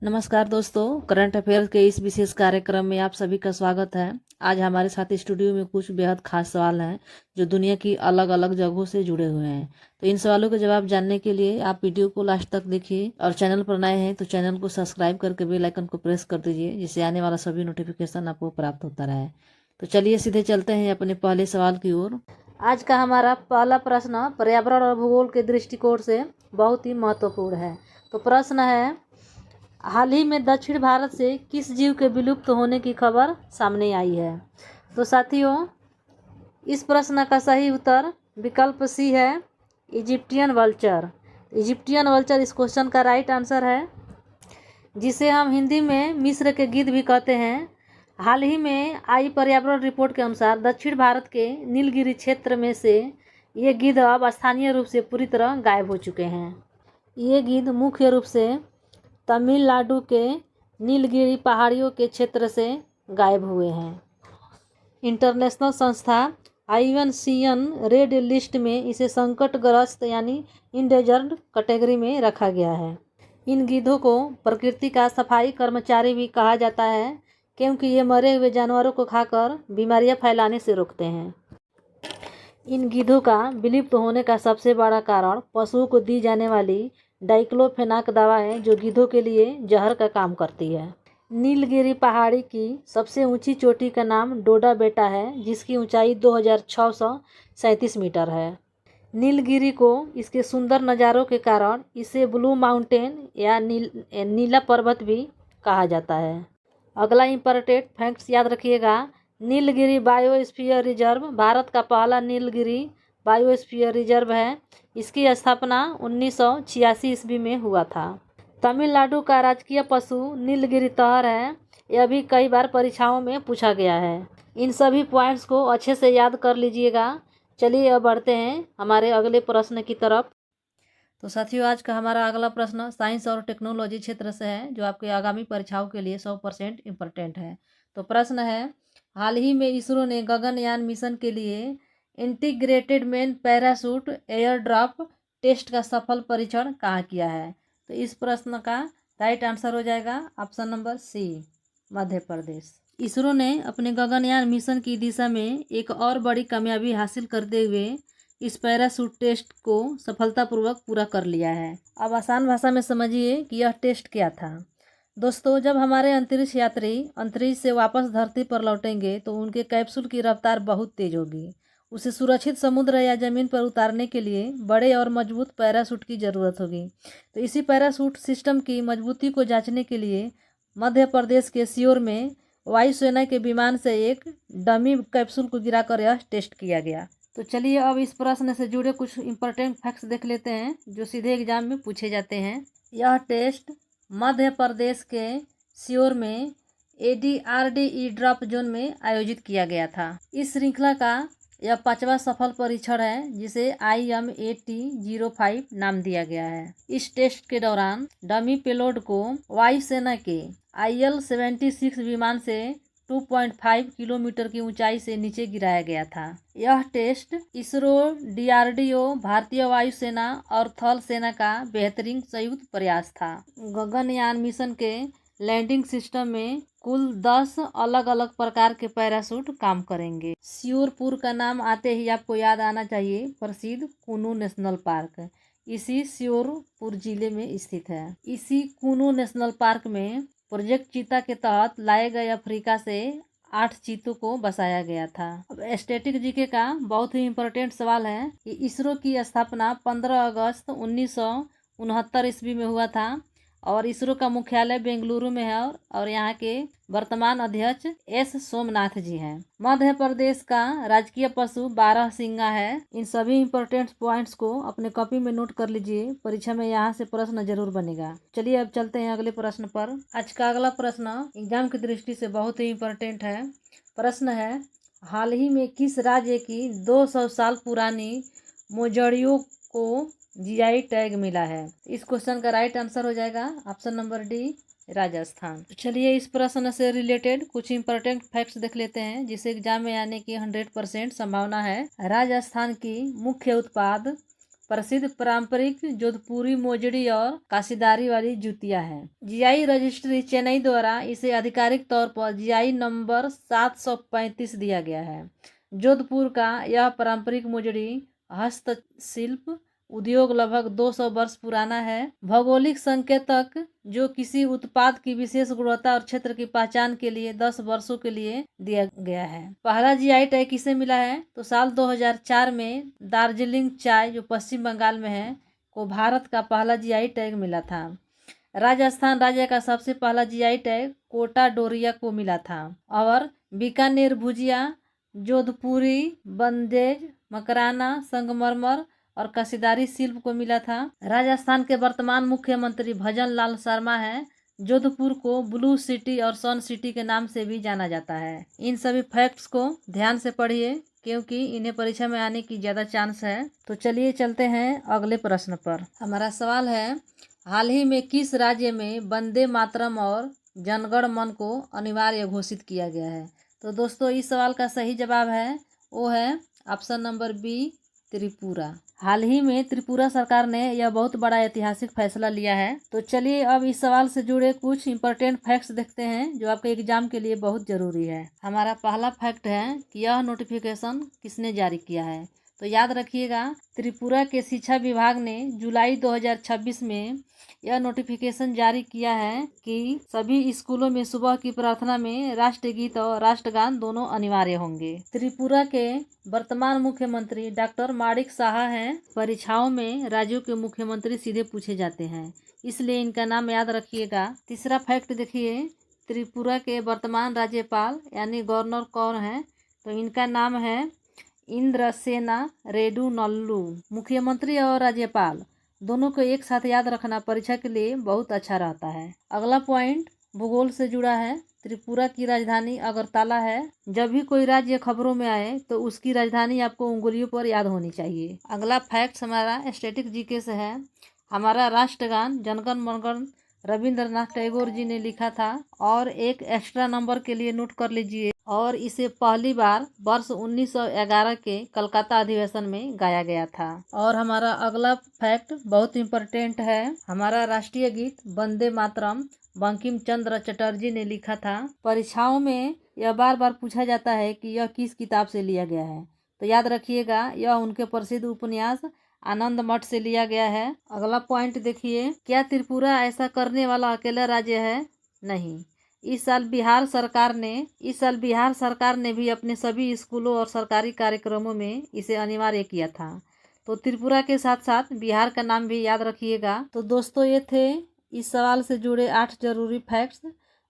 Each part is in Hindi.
नमस्कार दोस्तों, करंट अफेयर्स के इस विशेष कार्यक्रम में आप सभी का स्वागत है। आज हमारे साथ स्टूडियो में कुछ बेहद खास सवाल हैं जो दुनिया की अलग अलग जगहों से जुड़े हुए हैं। तो इन सवालों के जवाब जानने के लिए आप वीडियो को लास्ट तक देखिए और चैनल पर नए हैं तो चैनल को सब्सक्राइब करके बेल आइकन को प्रेस कर दीजिए, जिससे आने वाला सभी नोटिफिकेशन आपको प्राप्त होता रहे। तो चलिए सीधे चलते हैं अपने पहले सवाल की ओर। आज का हमारा पहला प्रश्न पर्यावरण और भूगोल के दृष्टिकोण से बहुत ही महत्वपूर्ण है। तो प्रश्न है, हाल ही में दक्षिण भारत से किस जीव के विलुप्त होने की खबर सामने आई है? तो साथियों, इस प्रश्न का सही उत्तर विकल्प सी है, इजिप्टियन वल्चर। इजिप्टियन वल्चर इस क्वेश्चन का राइट आंसर है, जिसे हम हिंदी में मिस्र के गिद्ध भी कहते हैं। हाल ही में आई पर्यावरण रिपोर्ट के अनुसार दक्षिण भारत के नीलगिरी क्षेत्र में से ये गिद्ध अब स्थानीय रूप से पूरी तरह गायब हो चुके हैं। ये गिद्ध मुख्य रूप से तमिलनाडु के नीलगिरी पहाड़ियों के क्षेत्र से गायब हुए हैं। इंटरनेशनल संस्था IUCN रेड लिस्ट में इसे संकटग्रस्त यानी इंडेंजर्ड कैटेगरी में रखा गया है। इन गिद्धों को प्रकृति का सफाई कर्मचारी भी कहा जाता है, क्योंकि ये मरे हुए जानवरों को खाकर बीमारियां फैलाने से रोकते हैं। इन गिद्धों का विलुप्त होने का सबसे बड़ा कारण पशुओं को दी जाने वाली डाइक्लोफेनाक दवा है, जो गिद्धों के लिए जहर का काम करती है। नीलगिरी पहाड़ी की सबसे ऊंची चोटी का नाम डोडा बेटा है, जिसकी ऊंचाई 2637 मीटर है। नीलगिरी को इसके सुंदर नज़ारों के कारण इसे ब्लू माउंटेन या नीला पर्वत भी कहा जाता है। अगला इम्पोर्टेंट फैक्ट्स याद रखिएगा। नीलगिरी बायोस्फीयर रिजर्व भारत का पहला नीलगिरी बायोस्फीयर रिजर्व है। इसकी स्थापना 1986 ईस्वी में हुआ था। तमिलनाडु का राजकीय पशु नीलगिरी तहर है। यह भी कई बार परीक्षाओं में पूछा गया है। इन सभी पॉइंट्स को अच्छे से याद कर लीजिएगा। चलिए अब बढ़ते हैं हमारे अगले प्रश्न की तरफ। तो साथियों, आज का हमारा अगला प्रश्न साइंस और टेक्नोलॉजी क्षेत्र से है, जो आपके आगामी परीक्षाओं के लिए 100% इम्पोर्टेंट है। तो प्रश्न है, हाल ही में इसरो ने गगनयान मिशन के लिए integrated main parachute air drop test का सफल परीक्षण कहाँ किया है? तो इस प्रश्न का राइट आंसर हो जाएगा option number C, Madhya Pradesh. ISRO ने अपने गगनयान मिशन की दिशा में एक और बड़ी कामयाबी हासिल करते हुए इस पैराशूट टेस्ट को सफलतापूर्वक पूरा कर लिया है। अब आसान भाषा में समझिए कि यह टेस्ट क्या था। दोस्तों, जब हमारे अंतरिक्ष यात्री अंतरिक्ष से वापस धरती पर लौटेंगे तो उनके कैप्सूल की रफ्तार बहुत तेज होगी। उसे सुरक्षित समुद्र या जमीन पर उतारने के लिए बड़े और मजबूत पैराशूट की ज़रूरत होगी। तो इसी पैराशूट सिस्टम की मजबूती को जांचने के लिए मध्य प्रदेश के सीहोर में वायुसेना के विमान से एक डमी कैप्सूल को गिराकर यह टेस्ट किया गया। तो चलिए अब इस प्रश्न से जुड़े कुछ इंपॉर्टेंट फैक्ट्स देख लेते हैं, जो सीधे एग्जाम में पूछे जाते हैं। यह टेस्ट मध्य प्रदेश के सीहोर में ADRDE ड्रॉप जोन में आयोजित किया गया था। इस श्रृंखला का यह 5वां सफल परीक्षण है, जिसे IMAT-05 नाम दिया गया है। इस टेस्ट के दौरान डमी पेलोड को वायुसेना के IL-76 विमान से 2.5 किलोमीटर की ऊंचाई से नीचे गिराया गया था। यह टेस्ट इसरो, DRDO, भारतीय वायुसेना और थल सेना का बेहतरीन संयुक्त प्रयास था। गगनयान मिशन के लैंडिंग सिस्टम में कुल 10 अलग अलग प्रकार के पैराशूट काम करेंगे। श्योरपुर का नाम आते ही आपको याद आना चाहिए प्रसिद्ध कुनू नेशनल पार्क। इसी श्योरपुर जिले में स्थित है। इसी कुनू नेशनल पार्क में प्रोजेक्ट चीता के तहत लाए गए अफ्रीका से 8 चीतों को बसाया गया था। अब स्टैटिक जीके का बहुत ही इम्पोर्टेंट सवाल है कि इसरो की स्थापना 15 अगस्त 1969 ईस्वी में हुआ था और इसरो का मुख्यालय बेंगलुरु में है और यहाँ के वर्तमान अध्यक्ष S सोमनाथ जी हैं। मध्य प्रदेश का राजकीय पशु बारहसिंगा है। इन सभी इम्पोर्टेंट पॉइंट्स को अपने कॉपी में नोट कर लीजिए, परीक्षा में यहाँ से प्रश्न जरूर बनेगा। चलिए अब चलते हैं अगले प्रश्न पर। आज का अगला प्रश्न एग्जाम की दृष्टि से बहुत ही इम्पोर्टेंट है। प्रश्न है, हाल ही में किस राज्य की 200 साल पुरानी मोजड़ियों को GI टैग मिला है? इस क्वेश्चन का राइट आंसर हो जाएगा ऑप्शन नंबर डी, राजस्थान। तो चलिए इस प्रश्न से रिलेटेड कुछ इंपॉर्टेंट फैक्ट्स देख लेते हैं, जिसे एग्जाम में आने की 100% संभावना है। राजस्थान की मुख्य उत्पाद प्रसिद्ध पारंपरिक जोधपुरी मोजड़ी और काशीदारी वाली जूतियां हैं। जीआई रजिस्ट्री चेन्नई द्वारा इसे आधिकारिक तौर पर जीआई नंबर 735 दिया गया है। जोधपुर का यह पारंपरिक मोजड़ी हस्तशिल्प उद्योग लगभग 200 वर्ष पुराना है। भौगोलिक संकेतक जो किसी उत्पाद की विशेष गुणवत्ता और क्षेत्र की पहचान के लिए 10 वर्षों के लिए दिया गया है। पहला जीआई टैग किसे मिला है? तो साल 2004 में दार्जिलिंग चाय जो पश्चिम बंगाल में है को भारत का पहला जीआई टैग मिला था। राजस्थान राज्य का सबसे पहला जीआई टैग कोटा डोरिया को मिला था। और बीकानेर भुजिया, जोधपुरी बंदेज, मकराना, संगमरमर और कसीदारी शिल्प को मिला था। राजस्थान के वर्तमान मुख्यमंत्री भजन लाल शर्मा हैं। जोधपुर को ब्लू सिटी और सन सिटी के नाम से भी जाना जाता है। इन सभी फैक्ट्स को ध्यान से पढ़िए क्योंकि इन्हें परीक्षा में आने की ज़्यादा चांस है। तो चलिए चलते हैं अगले प्रश्न पर। हमारा सवाल है, हाल ही में किस राज्य में वंदे मातरम और जनगण मन को अनिवार्य घोषित किया गया है? तो दोस्तों इस सवाल का सही जवाब है वो है ऑप्शन नंबर बी, त्रिपुरा। हाल ही में त्रिपुरा सरकार ने यह बहुत बड़ा ऐतिहासिक फैसला लिया है। तो चलिए अब इस सवाल से जुड़े कुछ इंपॉर्टेंट फैक्ट्स देखते हैं जो आपके एग्जाम के लिए बहुत जरूरी है। हमारा पहला फैक्ट है कि यह नोटिफिकेशन किसने जारी किया है? तो याद रखिएगा, त्रिपुरा के शिक्षा विभाग ने जुलाई 2026 में यह नोटिफिकेशन जारी किया है कि सभी स्कूलों में सुबह की प्रार्थना में राष्ट्रगीत और राष्ट्रगान दोनों अनिवार्य होंगे। त्रिपुरा के वर्तमान मुख्यमंत्री डॉक्टर माणिक साहा हैं। परीक्षाओं में राज्यों के मुख्यमंत्री सीधे पूछे जाते हैं, इसलिए इनका नाम याद रखिएगा। तीसरा फैक्ट देखिए, त्रिपुरा के वर्तमान राज्यपाल यानी गवर्नर कौन है? तो इनका नाम है इंद्रसेना रेड्डी नल्लू। मुख्यमंत्री और राज्यपाल दोनों को एक साथ याद रखना परीक्षा के लिए बहुत अच्छा रहता है। अगला पॉइंट भूगोल से जुड़ा है। त्रिपुरा की राजधानी अगरतला है। जब भी कोई राज्य खबरों में आए तो उसकी राजधानी आपको उंगलियों पर याद होनी चाहिए। अगला फैक्ट हमारा स्टैटिक जीके से है। हमारा राष्ट्रगान जनगण मनगण रविंद्रनाथ टैगोर जी ने लिखा था और एक एक्स्ट्रा नंबर के लिए नोट कर लीजिए, और इसे पहली बार वर्ष 1911 के कलकत्ता अधिवेशन में गाया गया था। और हमारा अगला फैक्ट बहुत इम्पोर्टेंट है। हमारा राष्ट्रीय गीत वंदे मातरम बंकिम चंद्र चटर्जी ने लिखा था। परीक्षाओं में यह बार बार पूछा जाता है कि यह किस किताब से लिया गया है? तो याद रखिएगा, यह उनके प्रसिद्ध उपन्यास आनंद मठ से लिया गया है। अगला पॉइंट देखिए, क्या त्रिपुरा ऐसा करने वाला अकेला राज्य है? नहीं। इस साल बिहार सरकार ने भी अपने सभी स्कूलों और सरकारी कार्यक्रमों में इसे अनिवार्य किया था। तो त्रिपुरा के साथ साथ बिहार का नाम भी याद रखिएगा। तो दोस्तों ये थे इस सवाल से जुड़े 8 जरूरी फैक्ट्स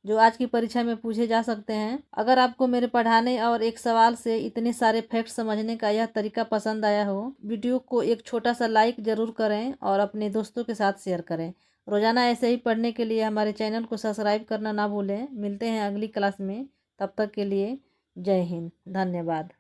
जो आज की परीक्षा में पूछे जा सकते हैं। अगर आपको मेरे पढ़ाने और एक सवाल से इतने सारे फैक्ट्स समझने का यह तरीका पसंद आया हो, वीडियो को एक छोटा सा लाइक जरूर करें और अपने दोस्तों के साथ शेयर करें। रोजाना ऐसे ही पढ़ने के लिए हमारे चैनल को सब्सक्राइब करना ना भूलें। मिलते हैं अगली क्लास में, तब तक के लिए जय हिंद, धन्यवाद।